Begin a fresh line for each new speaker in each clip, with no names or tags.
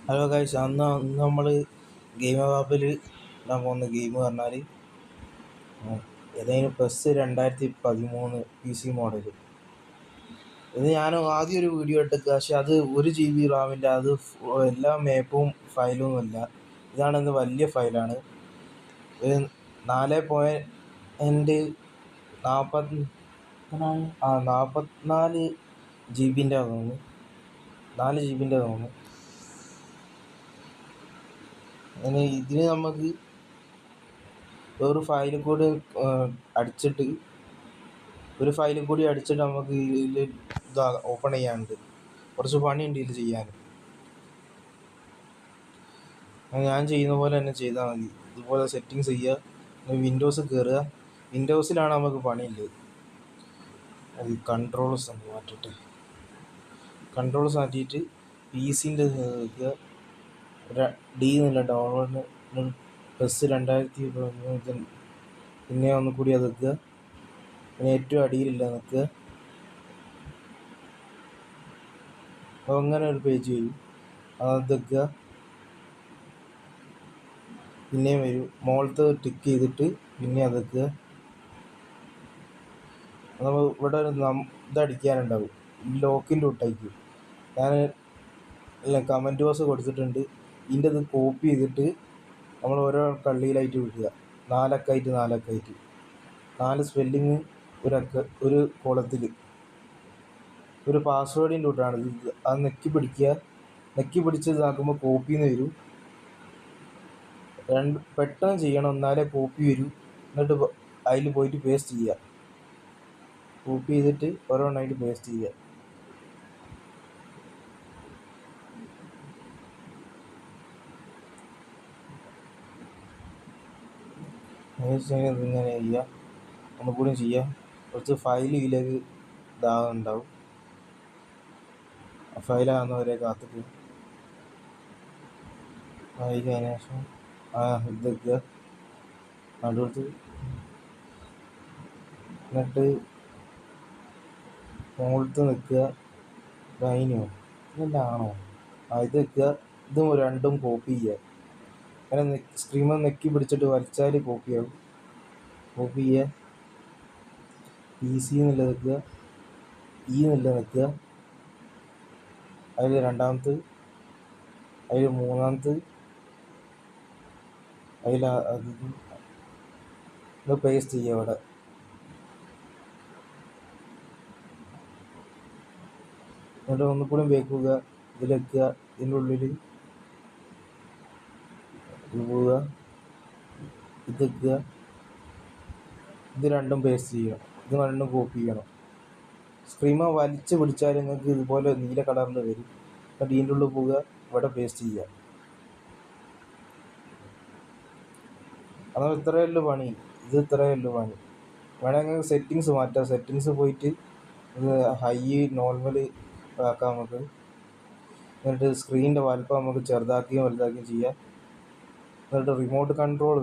Hello guys, അന്ന് നമ്മൾ game ആപ്പിൽ ഇടാൻ പോകുന്ന ഗെയിം പറഞ്ഞാൽ ഏതായാലും PES 2013 PC മോഡൽ. ഇത് ഞാൻ ആദ്യം ഒരു വീഡിയോ ഇട്ടേക്കുക, പക്ഷെ അത് 1 GB റാമിൻ്റെ അത് എല്ലാ മാപ്പും ഫയലും അല്ല. ഇതാണെന്ന് വലിയ ഫയലാണ്. ഇത് 4.44 GB തോന്നുന്നു. 4 GB തോന്നുന്നു. അങ്ങനെ ഇതിന് നമുക്ക് ഒരു ഫയലും കൂടി അടിച്ചിട്ട് നമുക്ക് ഇതിൽ ഓപ്പൺ ചെയ്യാനുണ്ട്. കുറച്ച് പണിയുണ്ട് ഇതിൽ ചെയ്യാൻ. ഞാൻ ചെയ്യുന്ന പോലെ തന്നെ ചെയ്താൽ മതി. ഇതുപോലെ സെറ്റിങ്സ് ചെയ്യുക, വിൻഡോസ് കയറുക. വിൻഡോസിലാണ് നമുക്ക് പണിയുള്ളത്. അത് കൺട്രോൾസ് ഒന്ന് മാറ്റിയിട്ട് PC-ൻ്റെ ഡി എന്നുള്ള ഡൗൺലോഡ് PES 2013 പിന്നെ ഒന്നുകൂടി അത് വെക്കുക. പിന്നെ ഏറ്റവും അടിയിലില്ല നിൽക്കുക. അപ്പോൾ അങ്ങനെ ഒരു പേജ് വരും, അത് വെക്കുക. പിന്നെയും വരും, മുകളിലത്തെ ടിക്ക് ചെയ്തിട്ട് പിന്നെ അത് വെക്കുക. നമ്മൾ ഇവിടെ ഇതടിക്കാനുണ്ടാവും, ലോക്കിൻ്റെ ഒട്ടായിരിക്കും. ഞാൻ കമൻറ്റ് ബോക്സ് കൊടുത്തിട്ടുണ്ട്. ഇതിൻ്റെ ഇത് കോപ്പി ചെയ്തിട്ട് നമ്മൾ ഓരോ കള്ളിയിലായിട്ട് വിടുക. 4 അക്കമായിട്ട് 4 സ്പെല്ലിങ് ഒരു കോളത്തിൽ. ഒരു പാസ്വേഡിൻ്റെ കൂട്ടാണ് ഇത്. അത് നെക്കി പിടിച്ച് ഇതാക്കുമ്പോൾ കോപ്പിന്ന് വരും. പെട്ടെന്ന് ചെയ്യണം, എന്നാലേ കോപ്പി വരും. എന്നിട്ട് അതിൽ പോയിട്ട് പേസ്റ്റ് ചെയ്യുക. കോപ്പി ചെയ്തിട്ട് ഓരോന്നായിട്ട് പേസ്റ്റ് ചെയ്യുക. ഇങ്ങനെ ചെയ്യുക. ഒന്നുകൂടി ചെയ്യുക. കുറച്ച് ഫയൽ ഇതിലേക്ക് ഉണ്ടാവും. ഫയലാകുന്നവരെ കാത്തിട്ട് ഫയലിന് ശേഷം ഇത് വെക്കുക നടുവത്ത്. എന്നിട്ട് മുകളിലത്ത് നിൽക്കുക. ലൈനോ ഇതാണോ ഇത് വെക്കുക. ഇതും രണ്ടും കോപ്പി ചെയ്യുക. അങ്ങനെ സ്ക്രീനിൽ നെക്കി പിടിച്ചിട്ട് വലിച്ചാൽ കോപ്പിയാവും. കോപ്പി ചെയ്യുക. PC എന്നുള്ളത് വെക്കുക. എന്നുള്ളത് വെക്കുക. അതിൽ രണ്ടാമത്തെ, അതിൽ മൂന്നാമത്തെ, അതിൽ അത് പേസ്റ്റ് ചെയ്യുക. അവിടെ എന്നിട്ട് ഒന്നുകൂടി വെക്കുക. ഇതിൽ വെക്കുക. ഇതിൻ്റെ ഉള്ളിൽ പോവുക. ഇത് വെക്കുക. ഇത് രണ്ടും പേസ്റ്റ് ചെയ്യണം. ഇത് രണ്ടും കോപ്പി ചെയ്യണം. സ്ക്രീമ വലിച്ച് പിടിച്ചാൽ നിങ്ങൾക്ക് ഇതുപോലെ നീല കളറിൽ വരും. എന്നിട്ട് ഇതിൻ്റെ ഉള്ളിൽ പോവുക. ഇവിടെ പേസ്റ്റ് ചെയ്യുക. അതാണ് ഇത്രയേ പണി. വേണമെങ്കിൽ സെറ്റിങ്സ് മാറ്റാം. സെറ്റിങ്സ് പോയിട്ട് ഇത് ഹൈ നോർമൽ ആക്കാം നമുക്ക്. എന്നിട്ട് സ്ക്രീനിൻ്റെ വലുപ്പം നമുക്ക് ചെറുതാക്കിയും വലുതാക്കിയും ചെയ്യാം. എന്നിട്ട് റിമോട്ട് കൺട്രോൾ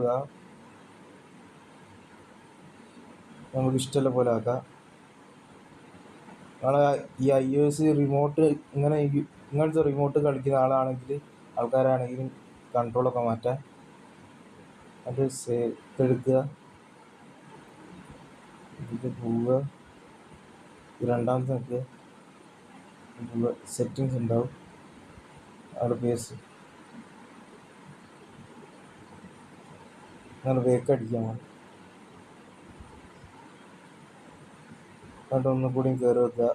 നമുക്ക് ഇഷ്ടമുള്ള പോലെ ആക്കാം. ഈ iOS റിമോട്ട് ഇങ്ങനത്തെ റിമോട്ട് കളിക്കുന്ന ആൾക്കാരാണെങ്കിലും കൺട്രോളൊക്കെ മാറ്റാം. അത് എടുക്കുക. ഇത് പോവുക. രണ്ടാമത്തെ നിൽക്കുക. സെറ്റിങ്സ് ഉണ്ടാവും. അവിടെ പേസ്റ്റ് അങ്ങനെ ബേക്ക് അടിക്കാൻ വേണം. എന്നിട്ട് ഒന്നും കൂടി കയറി വെക്കുക.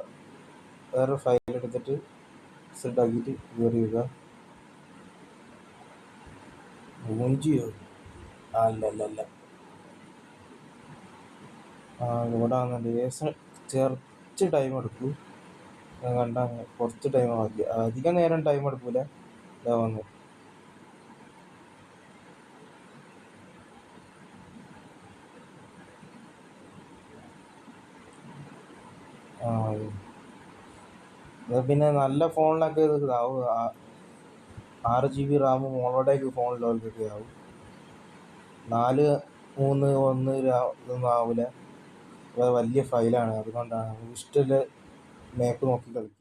വേറെ ഫയൽ എടുത്തിട്ട് സെറ്റാക്കിയിട്ട് കയറി വെക്കുക. മൂഞ്ചിയോ? അല്ല ഇവിടെ വന്നിട്ട് കുറച്ച് ടൈം എടുക്കും. കുറച്ച് ടൈം ആക്കി, അധികം നേരം ടൈം എടുക്കൂല. ഇതാ വന്നു. പിന്നെ നല്ല ഫോണിലൊക്കെ ഇത് ആവും. 6 GB റാം മോളോടേക്ക് ഫോണിലൊക്കെ ആവും. 4, 3, 1 ഇതൊന്നും ആവില്ല. വലിയ ഫയലാണ്. അതുകൊണ്ടാണ് ഇഷ്ടമുള്ള മാപ്പ് നോക്കി കളിക്കും.